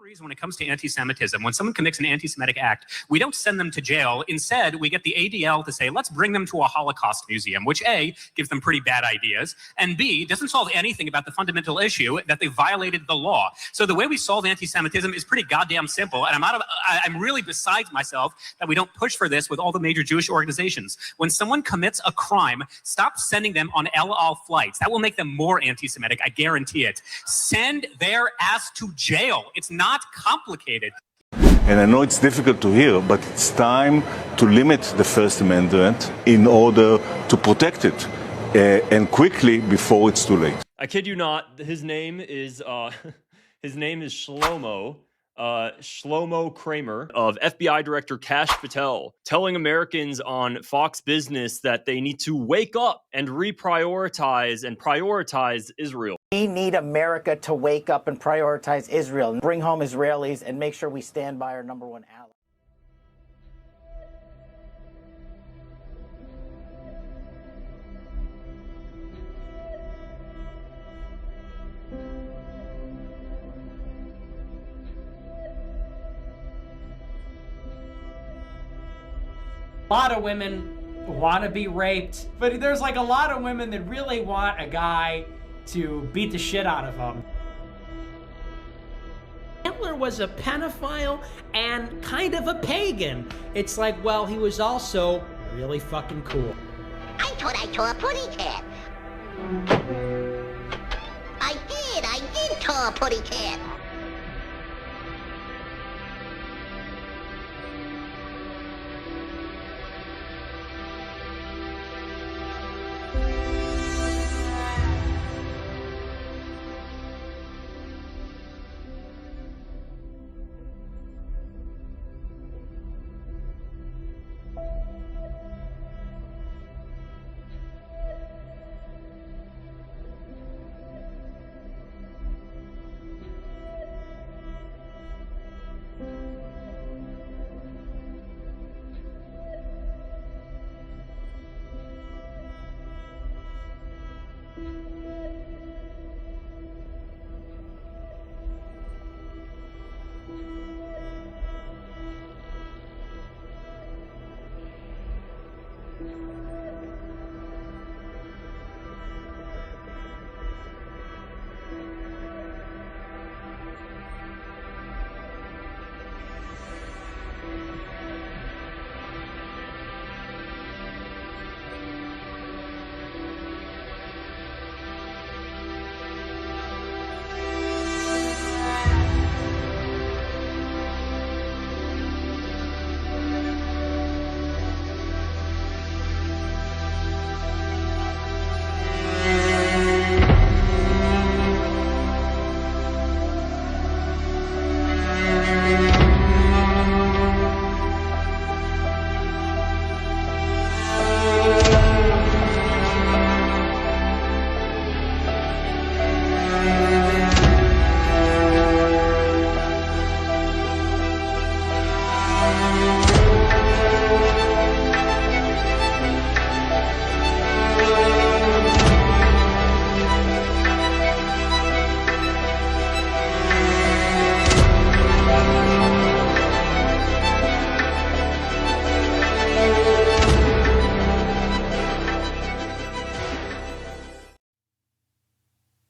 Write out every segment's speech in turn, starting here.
reason when it comes to anti-Semitism, when someone commits an anti-Semitic act, we don't send them to jail. Instead, we get the ADL to say, let's bring them to a Holocaust museum, which A, gives them pretty bad ideas, and B, doesn't solve anything about the fundamental issue that they violated the law. So the way we solve anti-Semitism is pretty goddamn simple, and I'm really beside myself that we don't push for this with all the major Jewish organizations. When someone commits a crime, stop sending them on El Al flights. That will make them more anti-Semitic, I guarantee it. Send their ass to jail. It's not complicated. And I know it's difficult to hear, but it's time to limit the First Amendment in order to protect it, and quickly before it's too late. I kid you not, his name is Shlomo. Shlomo Kramer of FBI Director Kash Patel telling Americans on Fox Business that they need to wake up and prioritize Israel. We need America to wake up and prioritize Israel and bring home Israelis and make sure we stand by our number one ally. A lot of women want to be raped, but there's like a lot of women that really want a guy to beat the shit out of them. Hitler was a pedophile and kind of a pagan. It's like, well, he was also really fucking cool. I thought I saw a putty cat. I did saw a putty cat.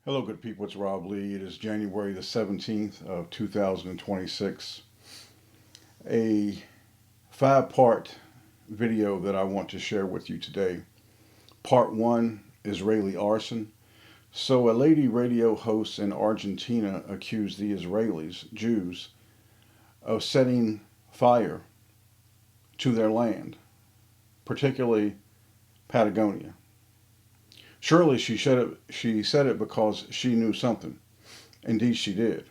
Hello, good people. It's Rob Lee. It is January the 17th of 2026. A 5-part video that I want to share with you today. Part 1, Israeli arson. So a lady radio host in Argentina accused the Israelis, Jews, of setting fire to their land, particularly Patagonia. Surely she said it because she knew something. Indeed she did.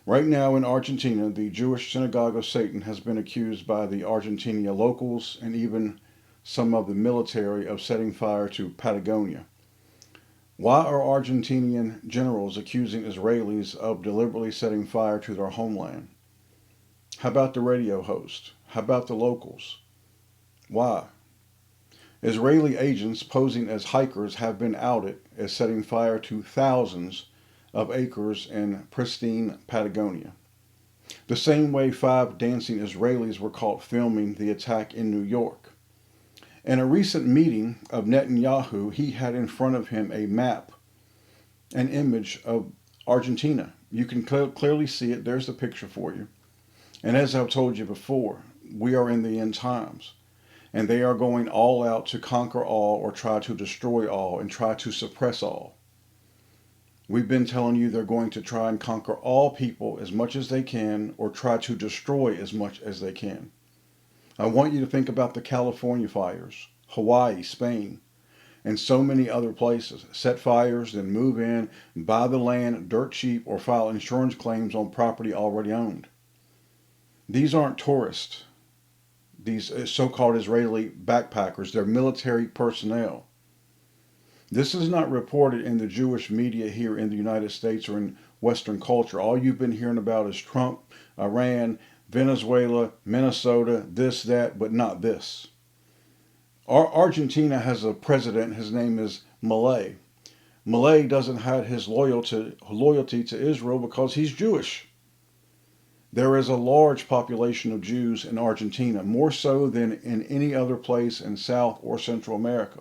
Right now in Argentina, the Jewish Synagogue of Satan has been accused by the Argentina locals and even some of the military of setting fire to Patagonia. Why are Argentinian generals accusing Israelis of deliberately setting fire to their homeland? How about the radio host? How about the locals? Why? Israeli agents posing as hikers have been outed as setting fire to thousands of acres in pristine Patagonia. The same way 5 dancing Israelis were caught filming the attack in New York. In a recent meeting of Netanyahu, he had in front of him a map, an image of Argentina. You can clearly see it. There's the picture for you. And as I've told you before, we are in the end times. And they are going all out to conquer all or try to destroy all and try to suppress all. We've been telling you they're going to try and conquer all people as much as they can or try to destroy as much as they can. I want you to think about the California fires, Hawaii, Spain, and so many other places. Set fires, then move in, buy the land dirt cheap, or file insurance claims on property already owned. These aren't tourists. These so-called Israeli backpackers, they're military personnel. This is not reported in the Jewish media here in the United States or in Western culture. All you've been hearing about is Trump, Iran, Venezuela, Minnesota, this, that, but not this. Argentina has a president, his name is Milei. Milei doesn't hide his loyalty to Israel because he's Jewish. There is a large population of Jews in Argentina, more so than in any other place in South or Central America.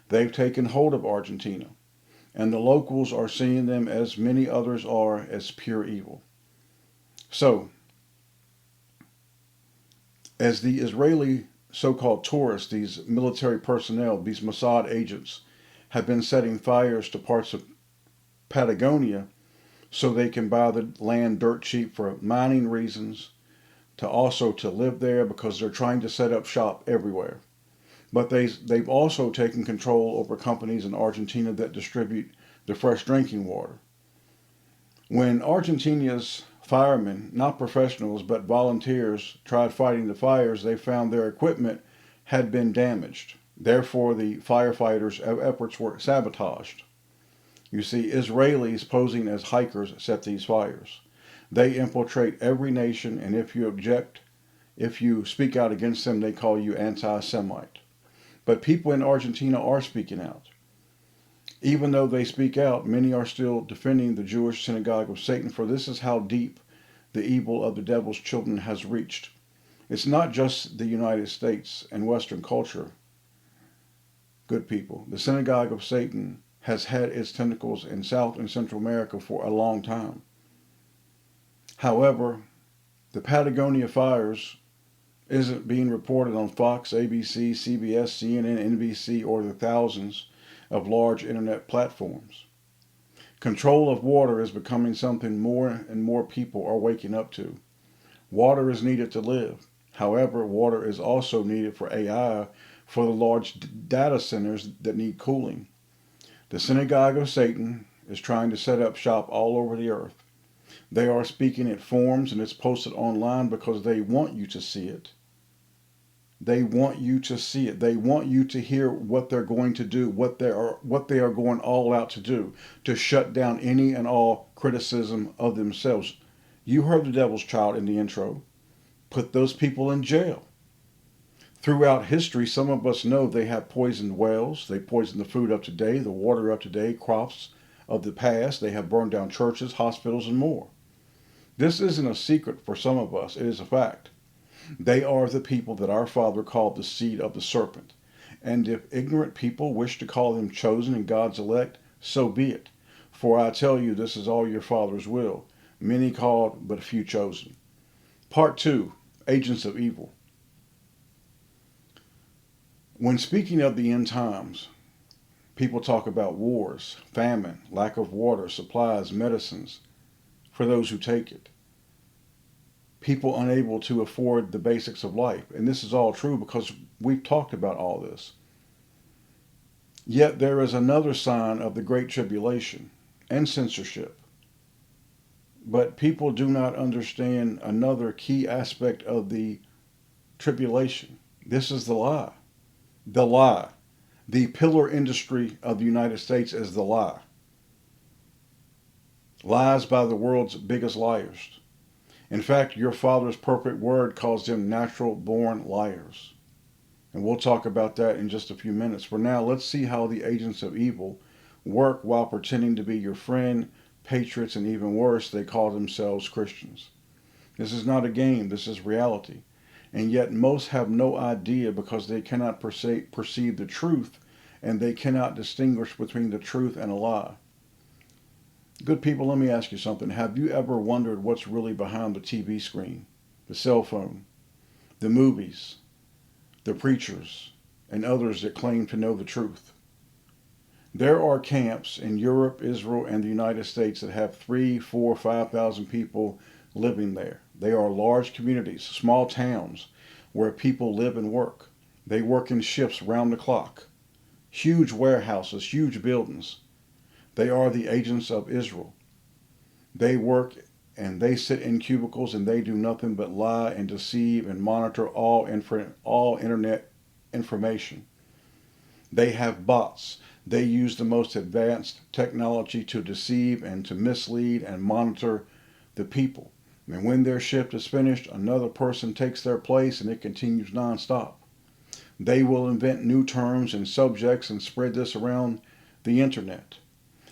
They've taken hold of Argentina, and the locals are seeing them, as many others are, as pure evil. So, as the Israeli so-called tourists, these military personnel, these Mossad agents, have been setting fires to parts of Patagonia so they can buy the land dirt cheap for mining reasons, to live there because they're trying to set up shop everywhere. But they've also taken control over companies in Argentina that distribute the fresh drinking water. When Argentina's firemen, not professionals but volunteers, tried fighting the fires, they found their equipment had been damaged. Therefore, the firefighters' efforts were sabotaged. You see, Israelis posing as hikers set these fires. They infiltrate every nation, and if you speak out against them, they call you anti-Semite. But people in Argentina are speaking out. Even though they speak out, many are still defending the Jewish synagogue of Satan, for this is how deep the evil of the devil's children has reached. It's not just the United States and Western culture, good people. The synagogue of Satan has had its tentacles in South and Central America for a long time. However, the Patagonia fires isn't being reported on Fox, ABC, CBS, CNN, NBC, or the thousands of large internet platforms. Control of water is becoming something more and more people are waking up to. Water is needed to live. However, water is also needed for AI, for the large data centers that need cooling. The synagogue of Satan is trying to set up shop all over the earth. They are speaking at forums, and it's posted online because they want you to see it. They want you to see it. They want you to hear what they're going to do, what they are going all out to do, to shut down any and all criticism of themselves. You heard the devil's child in the intro. Put those people in jail. Throughout history, some of us know they have poisoned wells. They poisoned the food of today, the water of today, crops of the past. They have burned down churches, hospitals, and more. This isn't a secret for some of us. It is a fact. They are the people that our Father called the seed of the serpent. And if ignorant people wish to call them chosen and God's elect, so be it. For I tell you, this is all your Father's will. Many called, but few chosen. Part 2, Agents of Evil. When speaking of the end times, people talk about wars, famine, lack of water, supplies, medicines for those who take it. People unable to afford the basics of life. And this is all true because we've talked about all this. Yet there is another sign of the Great Tribulation and censorship. But people do not understand another key aspect of the tribulation. This is the lie. The lie. The pillar industry of the United States is the lie. Lies by the world's biggest liars. In fact, your Father's perfect word calls them natural-born liars. And we'll talk about that in just a few minutes. For now, let's see how the agents of evil work while pretending to be your friend, patriots, and even worse, they call themselves Christians. This is not a game, this is reality. And yet most have no idea because they cannot perceive the truth, and they cannot distinguish between the truth and a lie. Good people, let me ask you something. Have you ever wondered what's really behind the TV screen, the cell phone, the movies, the preachers, and others that claim to know the truth? There are camps in Europe, Israel, and the United States that have 3, 4, 5,000 people living there. They are large communities, small towns where people live and work. They work in shifts round the clock. Huge warehouses, huge buildings. They are the agents of Israel. They work and they sit in cubicles and they do nothing but lie and deceive and monitor all internet information. They have bots. They use the most advanced technology to deceive and to mislead and monitor the people. And when their shift is finished, another person takes their place and it continues nonstop. They will invent new terms and subjects and spread this around the internet.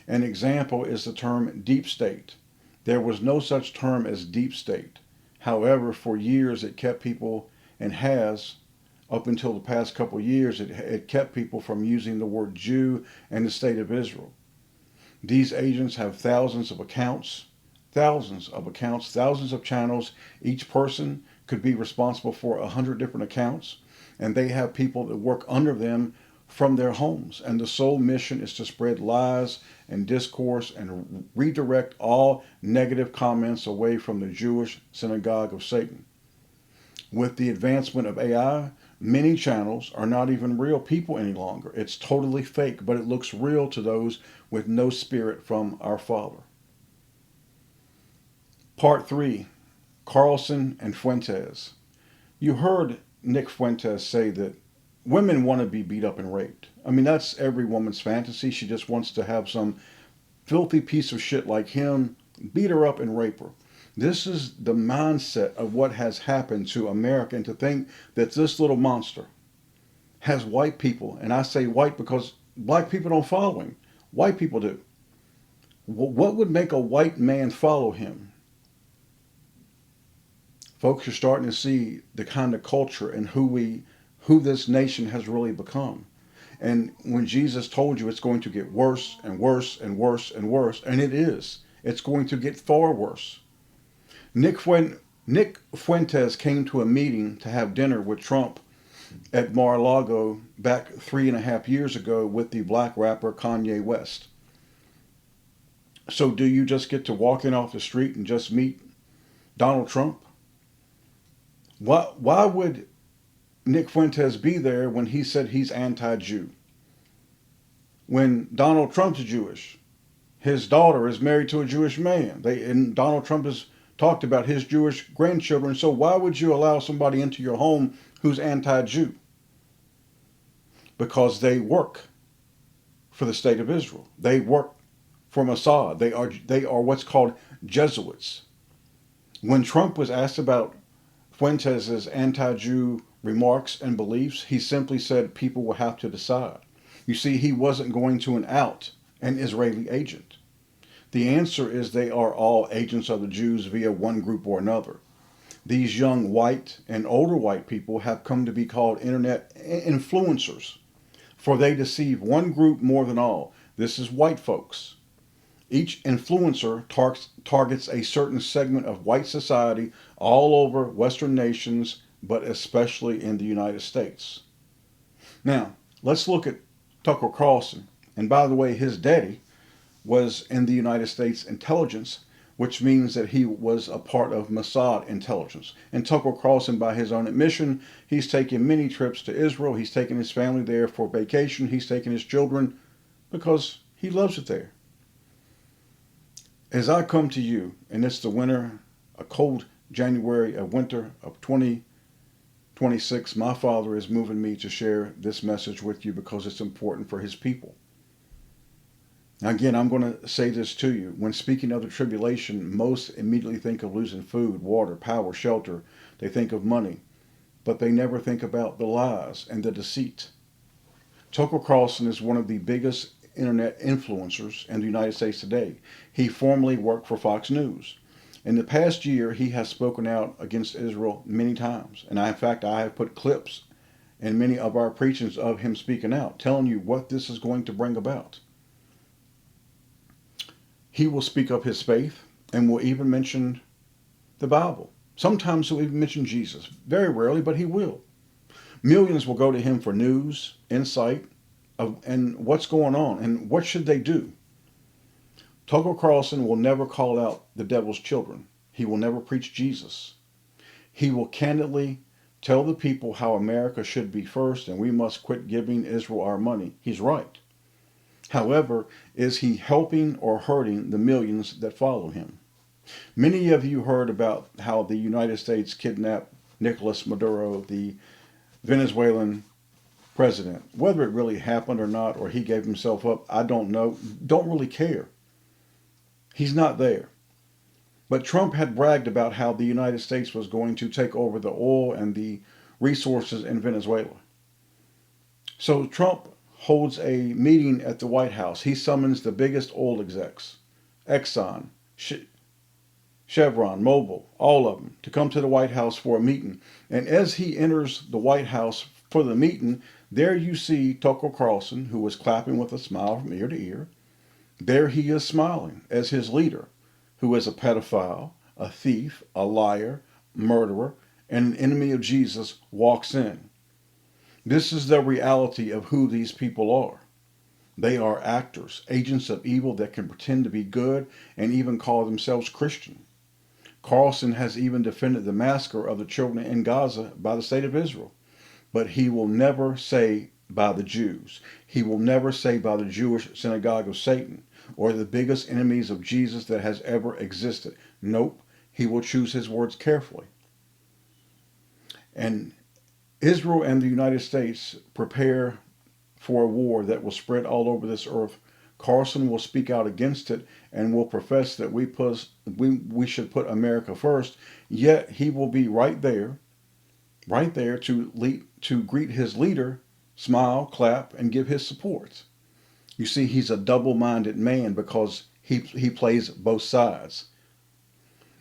An example is the term deep state. There was no such term as deep state. However, for years it kept people, and has, up until the past couple of years, it kept people from using the word Jew and the state of Israel. These agents have thousands of accounts, thousands of channels. Each person could be responsible for 100 different accounts, and they have people that work under them from their homes. And the sole mission is to spread lies and discourse and redirect all negative comments away from the Jewish synagogue of Satan. With the advancement of AI, many channels are not even real people any longer. It's totally fake, but it looks real to those with no spirit from our Father. Part 3, Carlson and Fuentes. You heard Nick Fuentes say that women want to be beat up and raped. I mean, that's every woman's fantasy. She just wants to have some filthy piece of shit like him beat her up and rape her. This is the mindset of what has happened to America, and to think that this little monster has white people, and I say white because black people don't follow him. White people do. What would make a white man follow him? Folks are starting to see the kind of culture and who this nation has really become. And when Jesus told you it's going to get worse and worse and worse and worse, and it is, it's going to get far worse. Nick Fuentes came to a meeting to have dinner with Trump at Mar-a-Lago back 3.5 years ago with the black rapper Kanye West. So do you just get to walk in off the street and just meet Donald Trump? Why would Nick Fuentes be there when he said he's anti-Jew? When Donald Trump's Jewish, his daughter is married to a Jewish man. And Donald Trump has talked about his Jewish grandchildren. So why would you allow somebody into your home who's anti-Jew? Because they work for the state of Israel. They work for Mossad. They are what's called Jesuits. When Trump was asked about Fuentes' anti-Jew remarks and beliefs, he simply said people will have to decide. You see, he wasn't going to out an Israeli agent. The answer is they are all agents of the Jews via one group or another. These young white and older white people have come to be called internet influencers, for they deceive one group more than all. This is white folks. Each influencer targets a certain segment of white society all over Western nations, but especially in the United States. Now, let's look at Tucker Carlson. And by the way, his daddy was in the United States intelligence, which means that he was a part of Mossad intelligence. And Tucker Carlson, by his own admission, he's taken many trips to Israel. He's taken his family there for vacation. He's taken his children because he loves it there. As I come to you, and it's the winter, a cold January, a winter of 2026, my Father is moving me to share this message with you because it's important for his people. Now again, I'm going to say this to you. When speaking of the tribulation, most immediately think of losing food, water, power, shelter. They think of money, but they never think about the lies and the deceit. Tucker Carlson is one of the biggest internet influencers in the United States today. He formerly worked for Fox News. In the past year, he has spoken out against Israel many times. And in fact, I have put clips in many of our preachings of him speaking out, telling you what this is going to bring about. He will speak of his faith and will even mention the Bible. Sometimes he'll even mention Jesus. Very rarely, but he will. Millions will go to him for news, insight, and what's going on and what should they do. Tucker Carlson will never call out the devil's children. He will never preach Jesus. He will candidly tell the people how America should be first and we must quit giving Israel our money. He's right. However, is he helping or hurting the millions that follow him? Many of you heard about how the United States kidnapped Nicolas Maduro, the Venezuelan president. Whether it really happened or not, or he gave himself up, I don't know. Don't really care. He's not there. But Trump had bragged about how the United States was going to take over the oil and the resources in Venezuela. So Trump holds a meeting at the White House. He summons the biggest oil execs, Exxon, Chevron, Mobil, all of them, to come to the White House for a meeting. And as he enters the White House for the meeting, there you see Tucker Carlson, who was clapping with a smile from ear to ear. There he is smiling as his leader, who is a pedophile, a thief, a liar, murderer, and an enemy of Jesus, walks in. This is the reality of who these people are. They are actors, agents of evil that can pretend to be good and even call themselves Christian. Carlson has even defended the massacre of the children in Gaza by the state of Israel. But he will never say by the Jews. He will never say by the Jewish synagogue of Satan or the biggest enemies of Jesus that has ever existed. Nope, he will choose his words carefully. And Israel and the United States prepare for a war that will spread all over this earth. Carlson will speak out against it and will profess that we should put America first, yet he will be right there to greet his leader, smile, clap, and give his support. You see, he's a double-minded man because he plays both sides.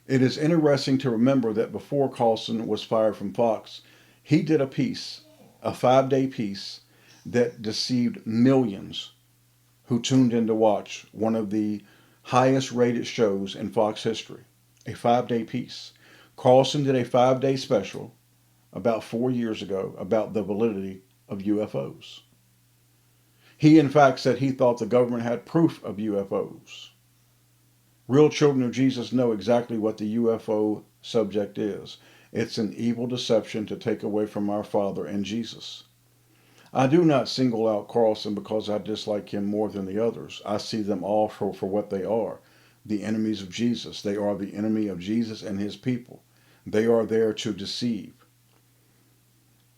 It is interesting to remember that before Carlson was fired from Fox, he did a piece, a 5-day piece, that deceived millions who tuned in to watch one of the highest rated shows in Fox history. A 5-day piece. Carlson did a 5-day special about 4 years ago about the validity of UFOs. He, in fact, said he thought the government had proof of UFOs. Real children of Jesus know exactly what the UFO subject is. It's an evil deception to take away from our Father and Jesus. I do not single out Carlson because I dislike him more than the others. I see them all for what they are, the enemies of Jesus. They are the enemy of Jesus and his people. They are there to deceive.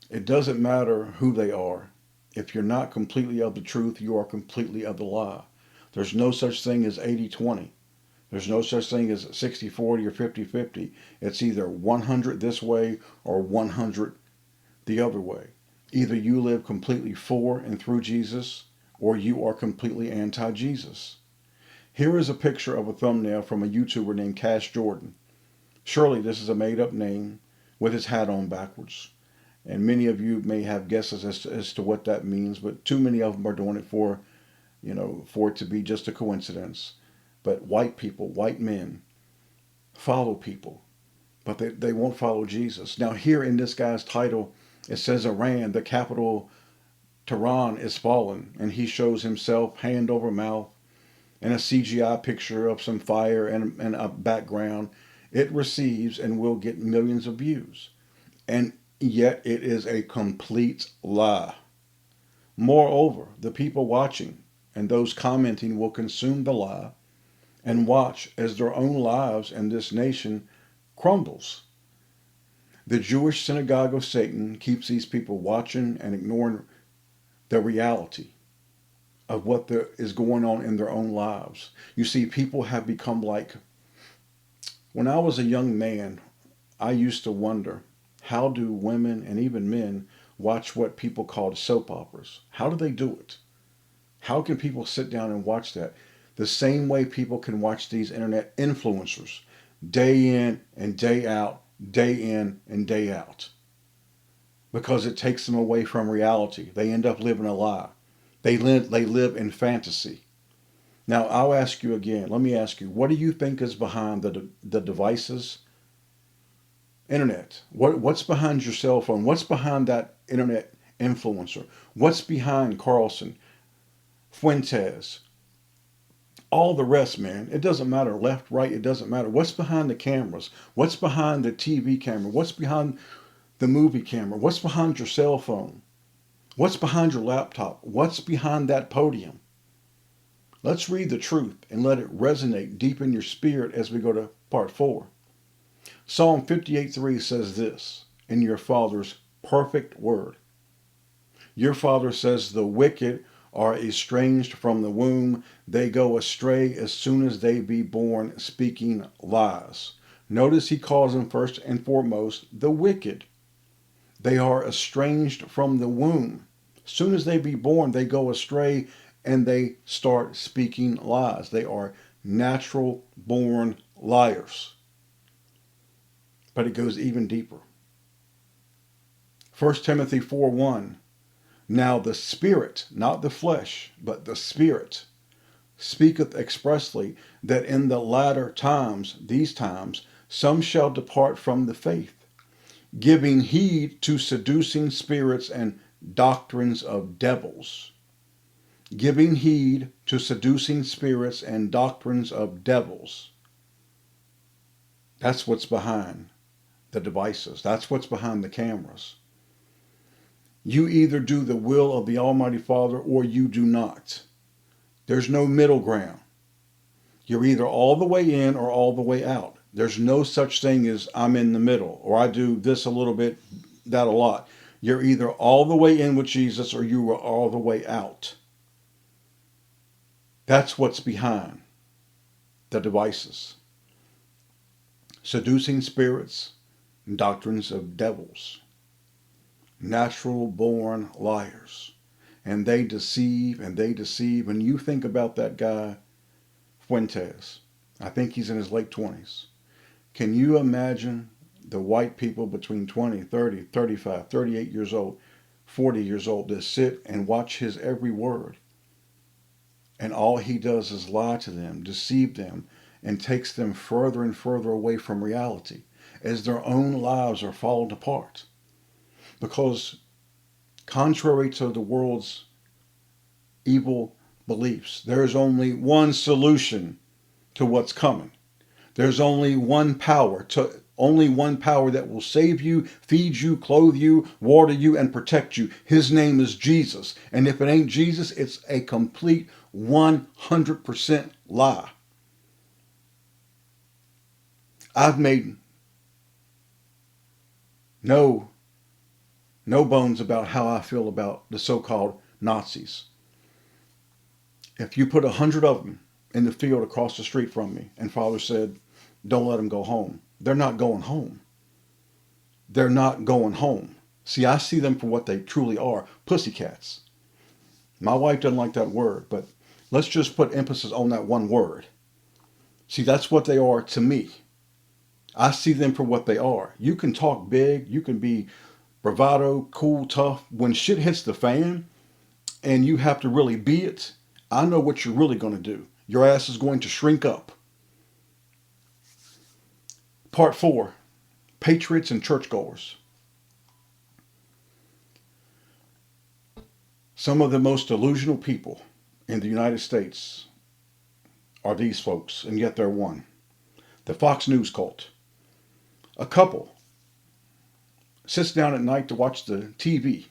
It doesn't matter who they are. If you're not completely of the truth, you are completely of the lie. There's no such thing as 80-20. There's no such thing as 60-40 or 50-50. It's either 100 this way or 100 the other way. Either you live completely for and through Jesus, or you are completely anti-Jesus. Here is a picture of a thumbnail from a YouTuber named Cash Jordan. Surely this is a made-up name with his hat on backwards. And many of you may have guesses as to what that means, but too many of them are doing it for it to be just a coincidence. But white people, white men, follow people, but they won't follow Jesus. Now here in this guy's title, it says Iran, the capital Tehran, is fallen, and he shows himself hand over mouth and a CGI picture of some fire and a background. It receives and will get millions of views. And yet it is a complete lie. Moreover, the people watching and those commenting will consume the lie and watch as their own lives and this nation crumbles. The Jewish synagogue of Satan keeps these people watching and ignoring the reality of what is going on in their own lives. You see, people have become like, when I was a young man, I used to wonder, how do women and even men watch what people called soap operas? How do they do it? How can people sit down and watch that? The same way people can watch these internet influencers. day in and day out, day in and day out. Because it takes them away from reality. They end up living a lie. They live in fantasy. Now, I'll ask you again. Let me ask you, what do you think is behind the devices? Internet. What's behind your cell phone? What's behind that internet influencer? What's behind Carlson, Fuentes, all the rest, man? It doesn't matter left, right, it doesn't matter. What's behind the cameras? What's behind the TV camera? What's behind the movie camera? What's behind your cell phone? What's behind your laptop? What's behind that podium? Let's read the truth and let it resonate deep in your spirit as we go to part 4. Psalm 58:3 says this, in your Father's perfect word. Your Father says the wicked are estranged from the womb. They go astray as soon as they be born, speaking lies. Notice he calls them first and foremost the wicked. They are estranged from the womb. As soon as they be born, they go astray and they start speaking lies. They are natural born liars. But it goes even deeper. 1 Timothy 4:1. Now the Spirit, not the flesh, but the Spirit, speaketh expressly that in the latter times, these times, some shall depart from the faith, giving heed to seducing spirits and doctrines of devils. Giving heed to seducing spirits and doctrines of devils. That's what's behind the devices. That's what's behind the cameras. You either do the will of the Almighty Father or you do not. There's no middle ground. You're either all the way in or all the way out. There's no such thing as I'm in the middle, or I do this a little bit, that a lot. You're either all the way in with Jesus or you are all the way out. That's what's behind the devices. Seducing spirits and doctrines of devils. Natural born liars. And they deceive and they deceive. And you think about that guy, Fuentes. I think he's in his late 20s. Can you imagine the white people between 20, 30, 35, 38 years old, 40 years old that sit and watch his every word? And all he does is lie to them, deceive them, and takes them further and further away from reality as their own lives are falling apart. Because contrary to the world's evil beliefs, there is only one solution to what's coming. There's only one power that will save you, feed you, clothe you, water you, and protect you. His name is Jesus. And if it ain't Jesus, it's a complete 100% lie. I've made no bones about how I feel about the so-called Nazis. If you put 100 of them in the field across the street from me, and Father said, don't let them go home, they're not going home. They're not going home. See, I see them for what they truly are, pussycats. My wife doesn't like that word, but let's just put emphasis on that one word. See, that's what they are to me. I see them for what they are. You can talk big, you can be bravado, cool, tough. When shit hits the fan and you have to really be it, I know what you're really going to do. Your ass is going to shrink up. Part 4, Patriots and Churchgoers. Some of the most delusional people in the United States are these folks, and yet they're one. The Fox News cult. A couple sits down at night to watch the TV,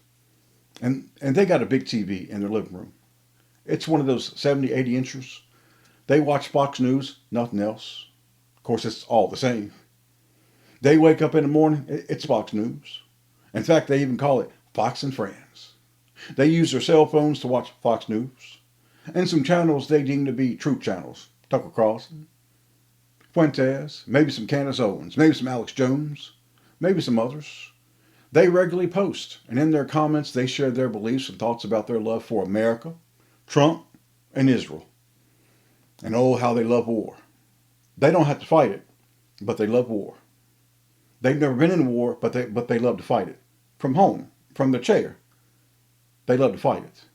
and they got a big TV in their living room. It's one of those 70, 80 inches. They watch Fox News, nothing else. Of course, it's all the same. They wake up in the morning, it's Fox News. In fact, they even call it Fox and Friends. They use their cell phones to watch Fox News. And some channels they deem to be truth channels. Tucker Carlson, Fuentes, maybe some Candace Owens, maybe some Alex Jones, maybe some others. They regularly post, and in their comments they share their beliefs and thoughts about their love for America, Trump, and Israel. And oh, how they love war. They don't have to fight it. but they love war. They've never been in war, but they love to fight it. From home, from the chair, they love to fight it.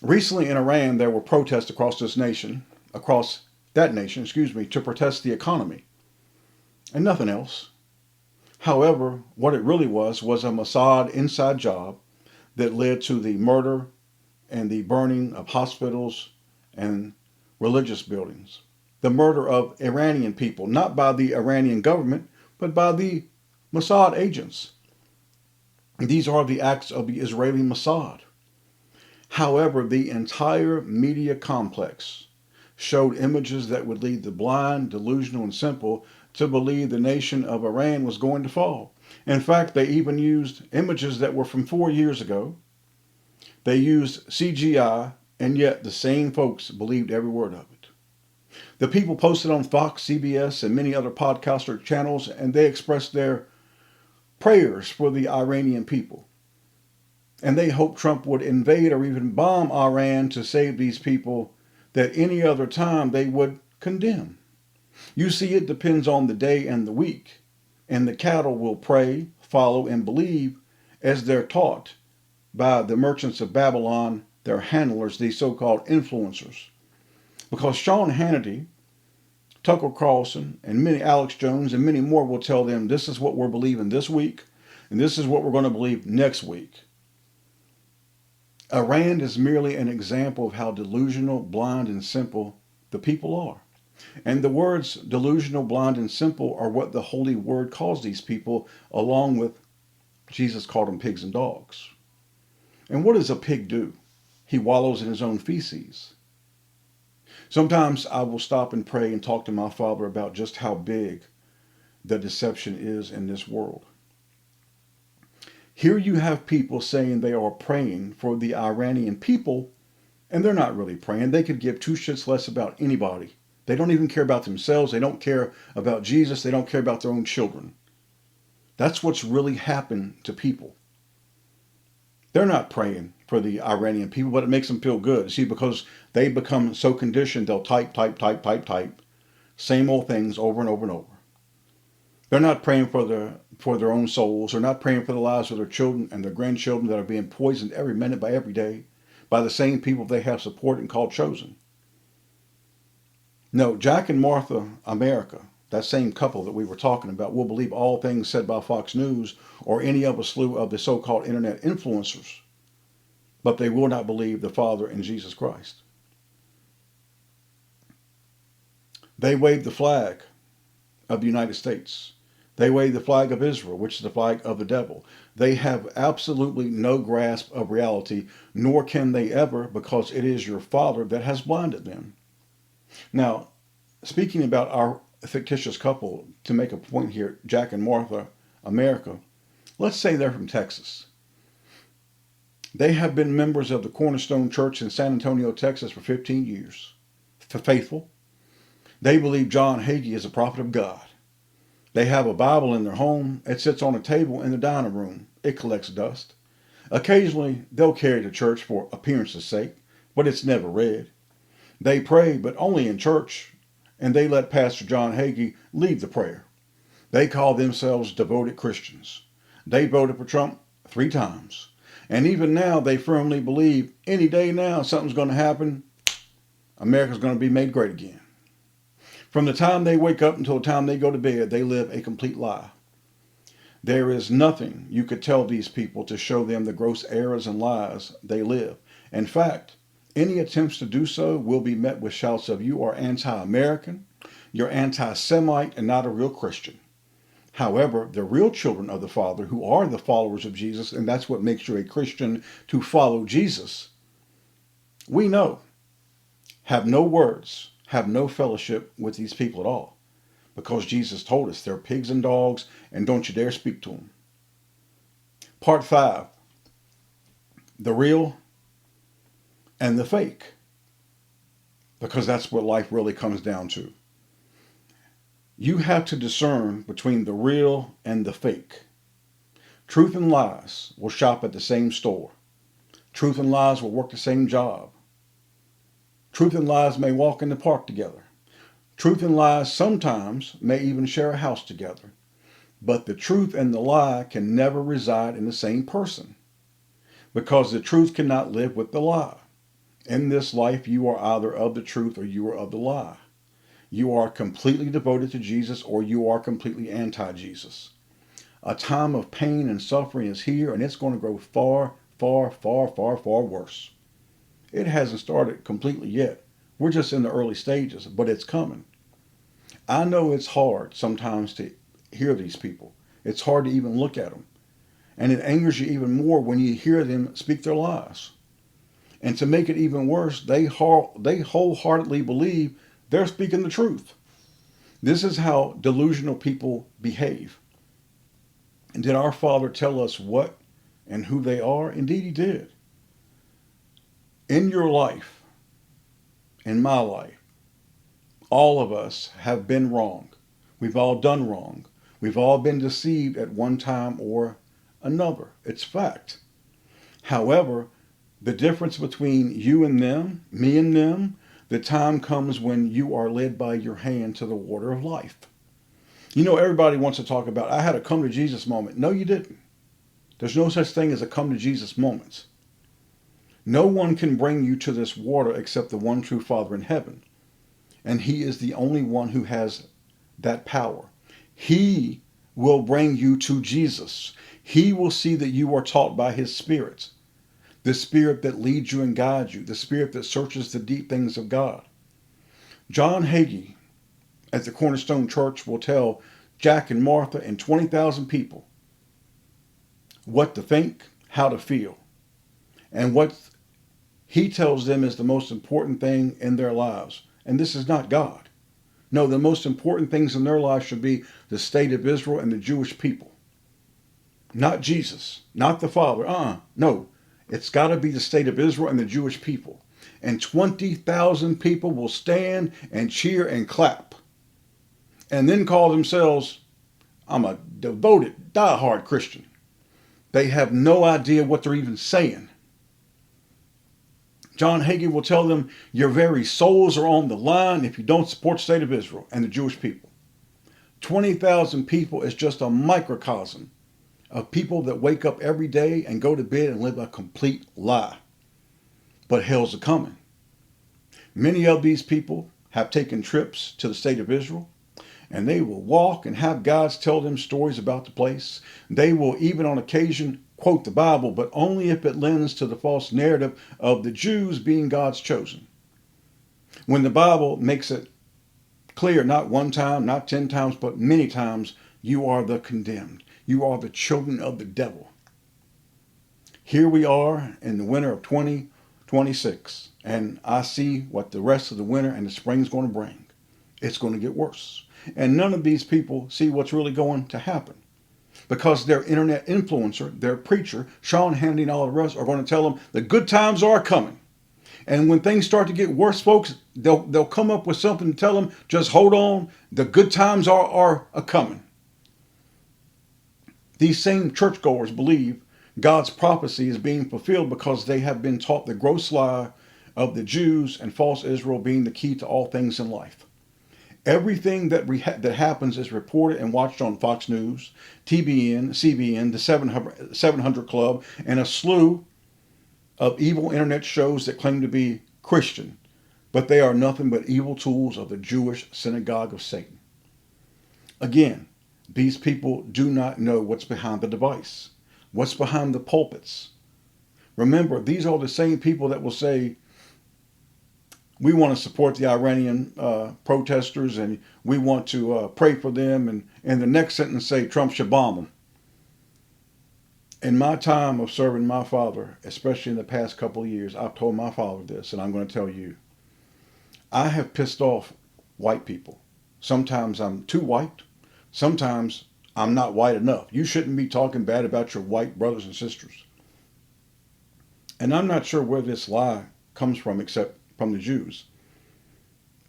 Recently in Iran, there were protests across that nation, to protest the economy, and nothing else. However, what it really was a Mossad inside job that led to the murder and the burning of hospitals and religious buildings. The murder of Iranian people, not by the Iranian government, but by the Mossad agents. These are the acts of the Israeli Mossad. However, the entire media complex showed images that would lead the blind, delusional, and simple to believe the nation of Iran was going to fall. In fact, they even used images that were from 4 years ago. They used CGI, and yet the same folks believed every word of it. The people posted on Fox, CBS, and many other podcaster channels, and they expressed their prayers for the Iranian people. And they hoped Trump would invade or even bomb Iran to save these people that any other time they would condemn. You see, it depends on the day and the week, and the cattle will pray, follow, and believe as they're taught by the merchants of Babylon, their handlers, these so-called influencers. Because Sean Hannity, Tucker Carlson, and many Alex Jones, and many more will tell them this is what we're believing this week, and this is what we're going to believe next week. Iran is merely an example of how delusional, blind, and simple the people are. And the words delusional, blind, and simple are what the Holy Word calls these people, along with Jesus called them pigs and dogs. And what does a pig do? He wallows in his own feces. Sometimes I will stop and pray and talk to my Father about just how big the deception is in this world. Here you have people saying they are praying for the Iranian people, and they're not really praying. They could give two shits less about anybody. They don't even care about themselves. They don't care about Jesus. They don't care about their own children. That's what's really happened to people. They're not praying for the Iranian people, but it makes them feel good. See, because they become so conditioned, they'll type, same old things over and over and over. They're not praying for their own souls. They're not praying for the lives of their children and their grandchildren that are being poisoned every minute by every day by the same people they have supported and called chosen. No, Jack and Martha America, that same couple that we were talking about, will believe all things said by Fox News or any of a slew of the so-called internet influencers, but they will not believe the Father in Jesus Christ. They wave the flag of the United States. They wave the flag of Israel, which is the flag of the devil. They have absolutely no grasp of reality, nor can they ever, because it is your Father that has blinded them. Now, speaking about our fictitious couple, to make a point here, Jack and Martha America, let's say they're from Texas. They have been members of the Cornerstone Church in San Antonio, Texas for 15 years. Faithful. They believe John Hagee is a prophet of God. They have a Bible in their home. It sits on a table in the dining room. It collects dust. Occasionally, they'll carry it to church for appearance's sake, but it's never read. They pray, but only in church, and they let Pastor John Hagee lead the prayer. They call themselves devoted Christians. They voted for Trump 3 times. And even now, they firmly believe any day now something's going to happen. America's going to be made great again. From the time they wake up until the time they go to bed, they live a complete lie. There is nothing you could tell these people to show them the gross errors and lies they live. In fact, any attempts to do so will be met with shouts of, you are anti-American, you're anti-Semite, and not a real Christian. However, the real children of the Father, who are the followers of Jesus, and that's what makes you a Christian, to follow Jesus, we know, have no words, have no fellowship with these people at all. Because Jesus told us they're pigs and dogs, and don't you dare speak to them. Part 5. The real and the fake. Because that's what life really comes down to. You have to discern between the real and the fake. Truth and lies will shop at the same store. Truth and lies will work the same job. Truth and lies may walk in the park together. Truth and lies sometimes may even share a house together, but the truth and the lie can never reside in the same person, because the truth cannot live with the lie. In this life, you are either of the truth or you are of the lie. You are completely devoted to Jesus or you are completely anti-Jesus. A time of pain and suffering is here, and it's going to grow far, far, far, far, far worse. It hasn't started completely yet. We're just in the early stages, but it's coming. I know it's hard sometimes to hear these people. It's hard to even look at them. And it angers you even more when you hear them speak their lies. And to make it even worse, they wholeheartedly believe they're speaking the truth. This is how delusional people behave. And did our Father tell us what and who they are? Indeed, He did. In your life, in my life, all of us have been wrong. We've all done wrong. We've all been deceived at one time or another. It's fact. However, the difference between you and them, me and them, the time comes when you are led by your hand to the water of life. You know, everybody wants to talk about, I had a come to Jesus moment. No, you didn't. There's no such thing as a come to Jesus moment. No one can bring you to this water except the one true Father in heaven. And He is the only one who has that power. He will bring you to Jesus. He will see that you are taught by His Spirit. The Spirit that leads you and guides you. The Spirit that searches the deep things of God. John Hagee at the Cornerstone Church will tell Jack and Martha and 20,000 people what to think, how to feel. And what he tells them is the most important thing in their lives. And this is not God. No, the most important things in their lives should be the state of Israel and the Jewish people. Not Jesus, not the Father. No, it's got to be the state of Israel and the Jewish people. And 20,000 people will stand and cheer and clap. And then call themselves, I'm a devoted, diehard Christian. They have no idea what they're even saying. John Hagee will tell them your very souls are on the line if you don't support the state of Israel and the Jewish people. 20,000 people is just a microcosm of people that wake up every day and go to bed and live a complete lie. But hell's a-coming. Many of these people have taken trips to the state of Israel, and they will walk and have guides tell them stories about the place. They will even on occasion quote the Bible, but only if it lends to the false narrative of the Jews being God's chosen. When the Bible makes it clear, not one time, not 10 times, but many times, you are the condemned. You are the children of the devil. Here we are in the winter of 2026, and I see what the rest of the winter and the spring is going to bring. It's going to get worse. And none of these people see what's really going to happen. Because their internet influencer, their preacher, Sean Hannity and all the rest are going to tell them the good times are coming. And when things start to get worse, folks, they'll come up with something to tell them, just hold on, the good times are coming. These same churchgoers believe God's prophecy is being fulfilled because they have been taught the gross lie of the Jews and false Israel being the key to all things in life. Everything that happens is reported and watched on Fox News, TBN, CBN, the 700 Club, and a slew of evil internet shows that claim to be Christian, but they are nothing but evil tools of the Jewish synagogue of Satan. Again, these people do not know what's behind the device, what's behind the pulpits. Remember, these are the same people that will say, we want to support the Iranian protesters and we want to pray for them. And in the next sentence say Trump should bomb them. In my time of serving my father, especially in the past couple of years, I've told my father this, and I'm going to tell you. I have pissed off white people. Sometimes I'm too white. Sometimes I'm not white enough. You shouldn't be talking bad about your white brothers and sisters. And I'm not sure where this lie comes from except from the Jews,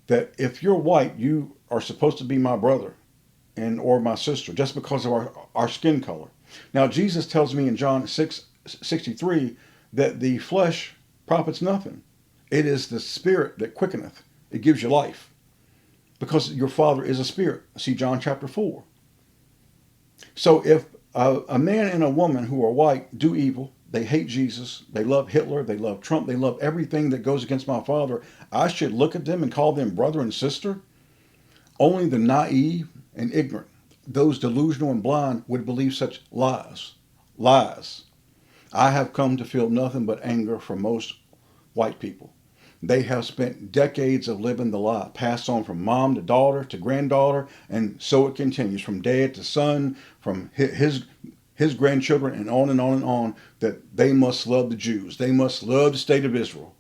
that if you're white, you are supposed to be my brother or my sister just because of our skin color. Now, Jesus tells me in John 6:63 that the flesh profits nothing. It is the spirit that quickeneth. It gives you life. because your father is a spirit. See John chapter 4. So if a man and a woman who are white do evil, they hate Jesus, they love Hitler, they love Trump, they love everything that goes against my father, I should look at them and call them brother and sister? Only the naive and ignorant, those delusional and blind, would believe such lies. Lies. I have come to feel nothing but anger from most white people. They have spent decades of living the lie, passed on from mom to daughter to granddaughter, and so it continues from dad to son, from his grandchildren, and on and on and on, that they must love the Jews. They must love the state of Israel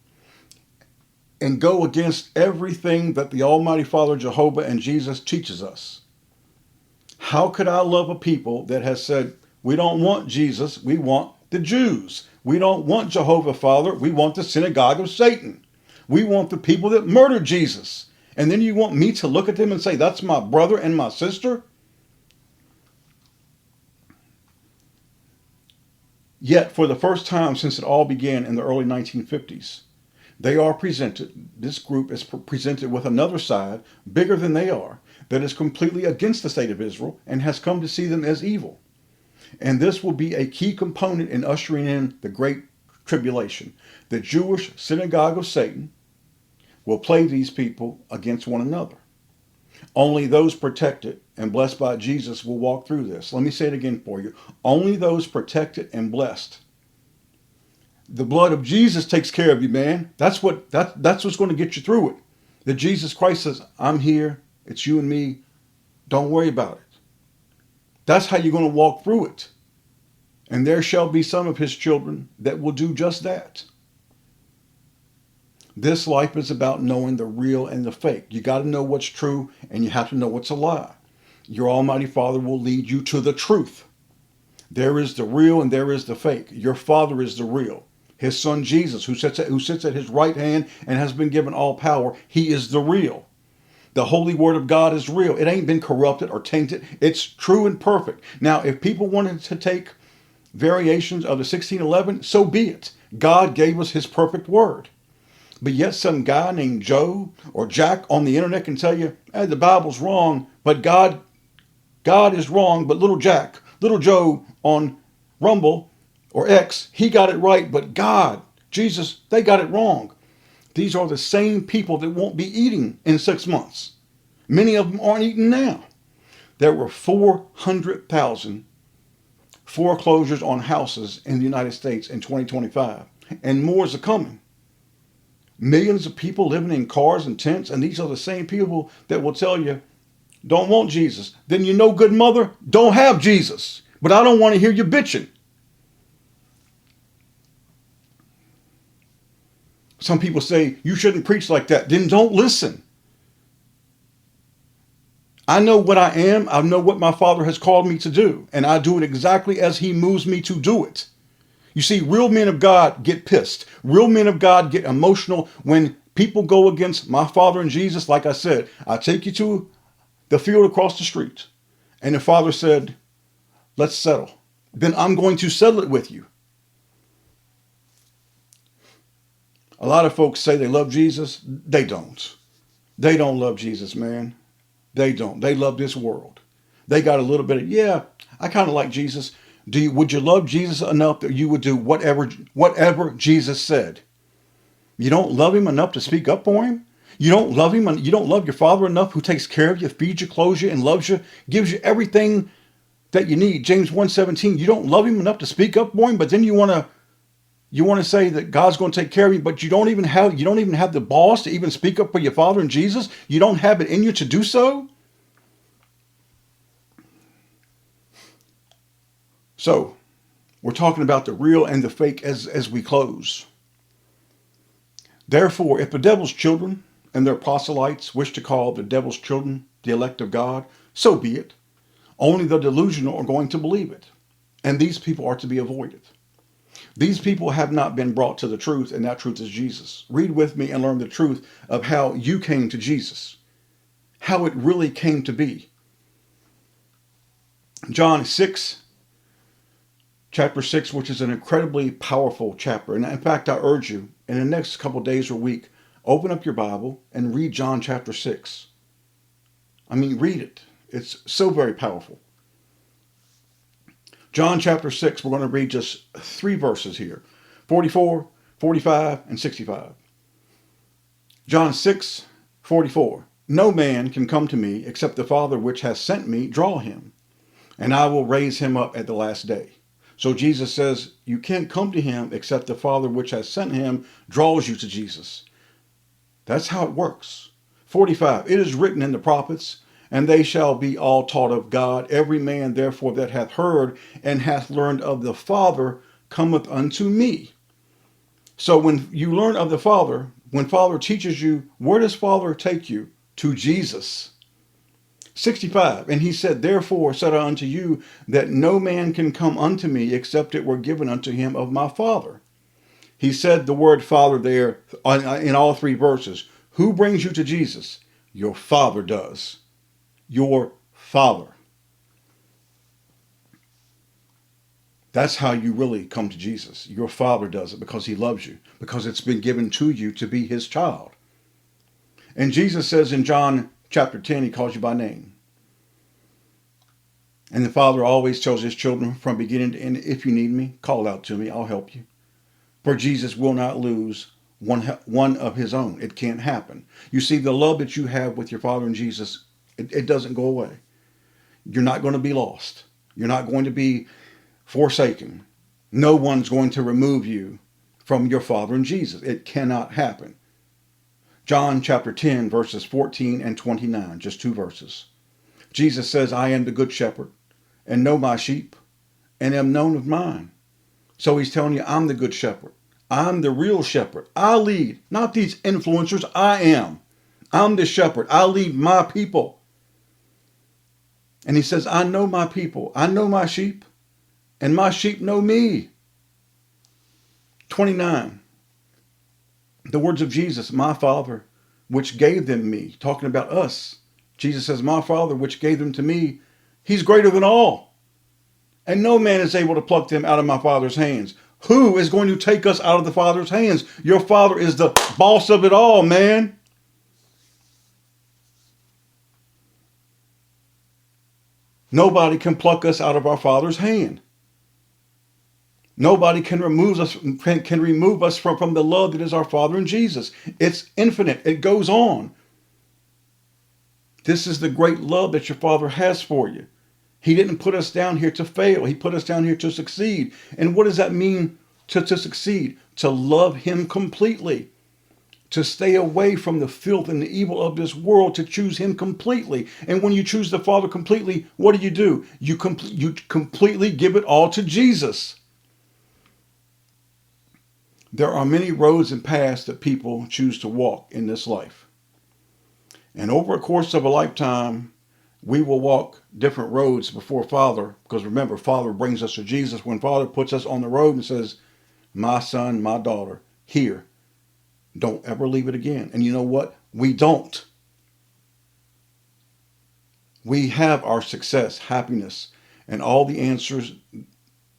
and go against everything that the Almighty Father, Jehovah, and Jesus teaches us. How could I love a people that has said, we don't want Jesus, we want the Jews. We don't want Jehovah Father, we want the synagogue of Satan. We want the people that murdered Jesus. And then you want me to look at them and say, that's my brother and my sister? Yet, for the first time since it all began in the early 1950s, this group is presented with another side, bigger than they are, that is completely against the state of Israel and has come to see them as evil. And this will be a key component in ushering in the Great Tribulation. The Jewish synagogue of Satan will play these people against one another. Only those protected and blessed by Jesus will walk through this. Let me say it again for you. Only those protected and blessed. The blood of Jesus takes care of you, man. That's what's going to get you through it. That Jesus Christ says, I'm here. It's you and me. Don't worry about it. That's how you're going to walk through it. And there shall be some of his children that will do just that. This life is about knowing the real and the fake. You got to know what's true, and you have to know what's a lie. Your Almighty Father will lead you to the truth. There is the real and there is the fake. Your Father is the real. His Son Jesus, who sits at his right hand and has been given all power, he is the real. The Holy Word of God is real. It ain't been corrupted or tainted. It's true and perfect. Now, if people wanted to take variations of the 1611, so be it. God gave us his perfect word. But yet some guy named Joe or Jack on the internet can tell you, hey, the Bible's wrong, but God is wrong, but little Joe on Rumble or X, he got it right, but God, Jesus, they got it wrong. These are the same people that won't be eating in 6 months. Many of them aren't eating now. There were 400,000 foreclosures on houses in the United States in 2025, and more is coming. Millions of people living in cars and tents, and these are the same people that will tell you, don't want Jesus. Then you know, good mother, don't have Jesus. But I don't want to hear you bitching. Some people say, you shouldn't preach like that. Then don't listen. I know what I am. I know what my Father has called me to do. And I do it exactly as he moves me to do it. You see, real men of God get pissed. Real men of God get emotional when people go against my Father and Jesus. Like I said, I take you to the field across the street. And the Father said, let's settle. Then I'm going to settle it with you. A lot of folks say they love Jesus. They don't. They don't love Jesus, man. They don't. They love this world. They got a little bit of, yeah, I kind of like Jesus. Would you love Jesus enough that you would do whatever Jesus said? You don't love him enough to speak up for him? You don't love him, you don't love your Father enough who takes care of you, feeds you, clothes you, and loves you, gives you everything that you need. James 1:17, you don't love him enough to speak up for him, but then you want to say that God's going to take care of you, but you don't even have the balls to even speak up for your Father and Jesus. You don't have it in you to do so. So, we're talking about the real and the fake as we close. Therefore, if the devil's children and their proselytes wish to call the devil's children the elect of God, so be it. Only the delusional are going to believe it. And these people are to be avoided. These people have not been brought to the truth, and that truth is Jesus. Read with me and learn the truth of how you came to Jesus. How it really came to be. John 6, chapter 6, which is an incredibly powerful chapter. And in fact, I urge you, in the next couple days or week, open up your Bible and read John chapter 6. I mean, read it. It's so very powerful. John chapter 6, we're going to read just 3 verses here. 44, 45, and 65. John 6:44. No man can come to me except the Father which has sent me draw him, and I will raise him up at the last day. So Jesus says you can't come to him except the Father which has sent him draws you to Jesus. That's how it works. 45. It is written in the prophets, and they shall be all taught of God. Every man therefore that hath heard and hath learned of the Father cometh unto me. So when you learn of the Father, when Father teaches you, where does Father take you? To Jesus. 65. And he said, therefore said I unto you, that no man can come unto me except it were given unto him of my Father. He said the word Father there in all 3 verses. Who brings you to Jesus? Your Father does. Your Father. That's how you really come to Jesus. Your Father does it because he loves you, because it's been given to you to be his child. And Jesus says in John chapter 10, he calls you by name. And the Father always tells his children from beginning to end, if you need me, call out to me, I'll help you. For Jesus will not lose one of his own. It can't happen. You see, the love that you have with your Father and Jesus, it doesn't go away. You're not going to be lost. You're not going to be forsaken. No one's going to remove you from your Father and Jesus. It cannot happen. John chapter 10, verses 14 and 29, just 2 verses. Jesus says, I am the good shepherd, and know my sheep, and am known of mine. So he's telling you, I'm the good shepherd. I'm the real shepherd. I lead, not these influencers. I am. I'm the shepherd. I lead my people. And he says, I know my people. I know my sheep, and my sheep know me. 29. The words of Jesus, my Father, which gave them me, talking about us. Jesus says, my Father, which gave them to me, he's greater than all. And no man is able to pluck them out of my Father's hands. Who is going to take us out of the Father's hands? Your Father is the boss of it all, man. Nobody can pluck us out of our Father's hand. Nobody can remove us from the love that is our Father in Jesus. It's infinite. It goes on. This is the great love that your Father has for you. He didn't put us down here to fail. He put us down here to succeed. And what does that mean to succeed? To love him completely. To stay away from the filth and the evil of this world, to choose him completely. And when you choose the Father completely, what do? You completely give it all to Jesus. There are many roads and paths that people choose to walk in this life. And over a course of a lifetime, we will walk different roads before Father. Because remember, Father brings us to Jesus. When Father puts us on the road and says, my son, my daughter, here, don't ever leave it again. And you know what? We don't. We have our success, happiness, and all the answers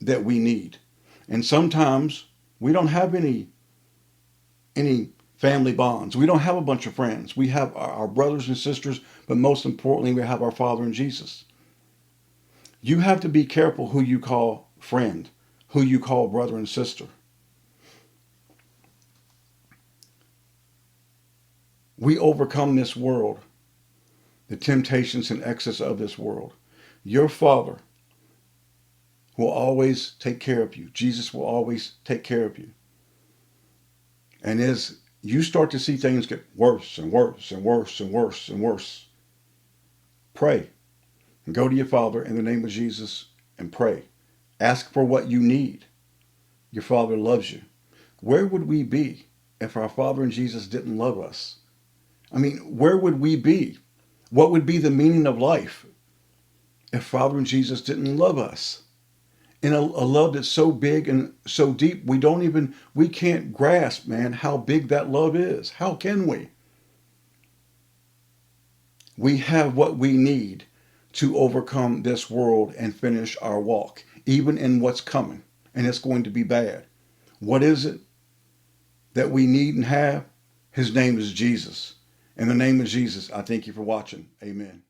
that we need. And sometimes we don't have any family bonds. We don't have a bunch of friends. We have our brothers and sisters, but most importantly, we have our Father in Jesus. You have to be careful who you call friend, who you call brother and sister. We overcome this world, the temptations and excess of this world. Your Father will always take care of you. Jesus will always take care of you. And as you start to see things get worse and worse and worse and worse and worse, pray. And go to your Father in the name of Jesus and pray. Ask for what you need. Your Father loves you. Where would we be if our Father in Jesus didn't love us? I mean, where would we be? What would be the meaning of life if Father in Jesus didn't love us? In a love that's so big and so deep, we can't grasp, man, how big that love is. How can we? We have what we need to overcome this world and finish our walk, even in what's coming, and it's going to be bad. What is it that we need and have? His name is Jesus. In the name of Jesus, I thank you for watching. Amen.